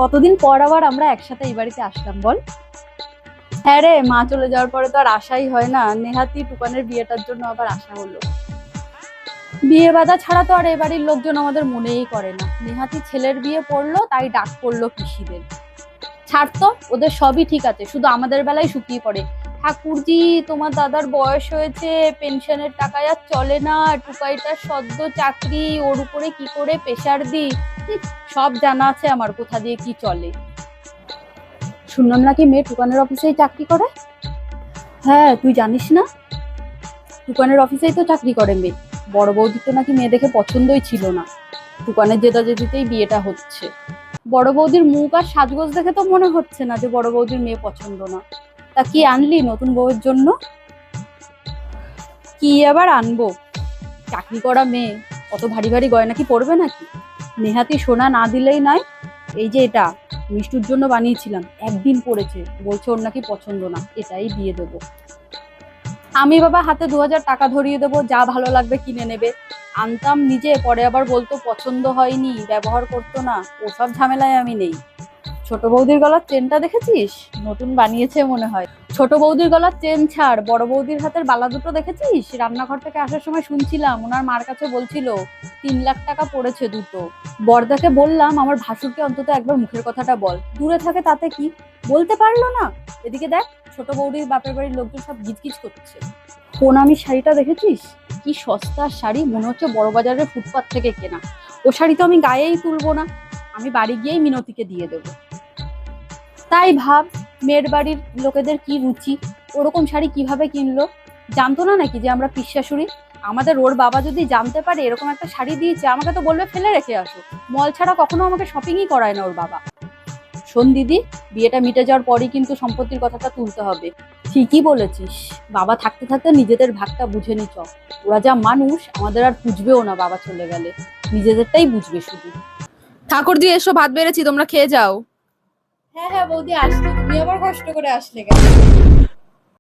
কতদিন পর আবার আমরা একসাথে এই বাড়িতে আসলাম বল। হ্যাঁ রে, মা চলে যাওয়ার পরে তো আর আশাই হয় না, নেহাতি টুকানের বিয়েটার জন্য আবার আশা হলো। বিয়ে বাঁধা ছাড়া তো আর এ বাড়ির লোকজন আমাদের মনেই করে না। নেহাতি ছেলের বিয়ে পড়লো তাই ডাক পড়লো পিসিদের। ছাড় তো, ওদের সবই ঠিক আছে, শুধু আমাদের বেলায় শুকিয়ে পড়ে। ঠাকুরজি, তোমার দাদার বয়স হয়েছে, পেনশনের টাকায় আর চলে না, টুকাইটার সদ্য চাকরি, ওর উপরে কি করে প্রেশার দিই। সব জানা আছে আমার কোথা দিয়ে কি চলে। শুনলাম নাকি মেয়ে টুকানের অফিসেই চাকরি করে। হ্যাঁ, তুই জানিস না? টুকানের অফিসেই তো চাকরি করে মেয়ে। বড় বৌদির তো নাকি মেয়ে দেখে পছন্দই ছিল না, টুকানের জেদাজেদিতেই বিয়েটা হচ্ছে। বড় বৌদির মুখ আর সাজগোজ দেখে তো মনে হচ্ছে না যে বড় বৌদির মেয়ে পছন্দ না। তা কি আনলি নতুন বউয়ের জন্য? কি আবার আনবো, চাকরি করা মেয়ে অত ভারী ভারী গয়না কি পরবে নাকি? নেহাতি সোনা না দিলেই নয়। এই যে এটা মিষ্টুর জন্য বানিয়েছিলাম, একদিন পড়েছে, বলছে ওর নাকি পছন্দ না, এটাই দিয়ে দেবো। আমি বাবা হাতে 2000 টাকা ধরিয়ে দেবো, যা ভালো লাগবে কিনে নেবে। আনতাম নিজে, পরে আবার বলতো পছন্দ হয়নি, ব্যবহার করতো না, ওসব ঝামেলায় আমি নেই। ছোট বৌদির গলার চেনটা দেখেছিস? নতুন বানিয়েছে মনে হয়। ছোট বৌদির গলার চেন ছাড়, বড় বৌদির হাতের বালা দুটো দেখেছিস? রান্নাঘর থেকে আসার সময় শুনছিলাম ওনার মার কাছে বলছিল 3 লাখ টাকা পড়েছে দুটো। বড়দাকে বললাম আমার ভাসুরকে অন্তত একবার মুখের কথাটা বল, দূরে থাকে তাতে কি, বলতে পারলো না। এদিকে দেখ, ছোট বৌদির বাপের বাড়ির লোকজন সব গিজগিজ করছে। আমি শাড়িটা দেখেছিস? কি সস্তার শাড়ি, মনে হচ্ছে বড় বাজারের ফুটপাত থেকে কেনা। ও শাড়ি তো আমি গায়েই তুলবো না, আমি বাড়ি গিয়েই মিনতিকে দিয়ে দেবো। তাই ভাব, মেয়ের বাড়ির লোকেদের কি রুচি, ওরকম শাড়ি কিভাবে কিনলো। জানতো না নাকি যে আমরা পিসশাশুড়ি? আমাদের ওর বাবা যদি জানতে পারে এরকম একটা শাড়ি দিয়েছে, আমাকে তো বলবে ফেলে রেখে আসো। মল ছাড়া কখনো আমাকে শপিংই করায় না ওর বাবা। শোন দিদি, বিয়েটা মিটে যাওয়ার পরই কিন্তু সম্পত্তির কথাটা তুলতে হবে। ঠিকই বলেছিস, বাবা থাকতে থাকতে নিজেদের ভাগটা বুঝে নি চ। ওরা যা মানুষ, আমাদের আর বুঝবেও না বাবা চলে গেলে, নিজেদেরটাই বুঝবে শুধু। ঠাকুরজি, এসো, ভাত বেড়েছি, তোমরা খেয়ে যাও। হ্যাঁ হ্যাঁ বৌদি, আসতো, তুমি আবার কষ্ট করে আসলে কেন?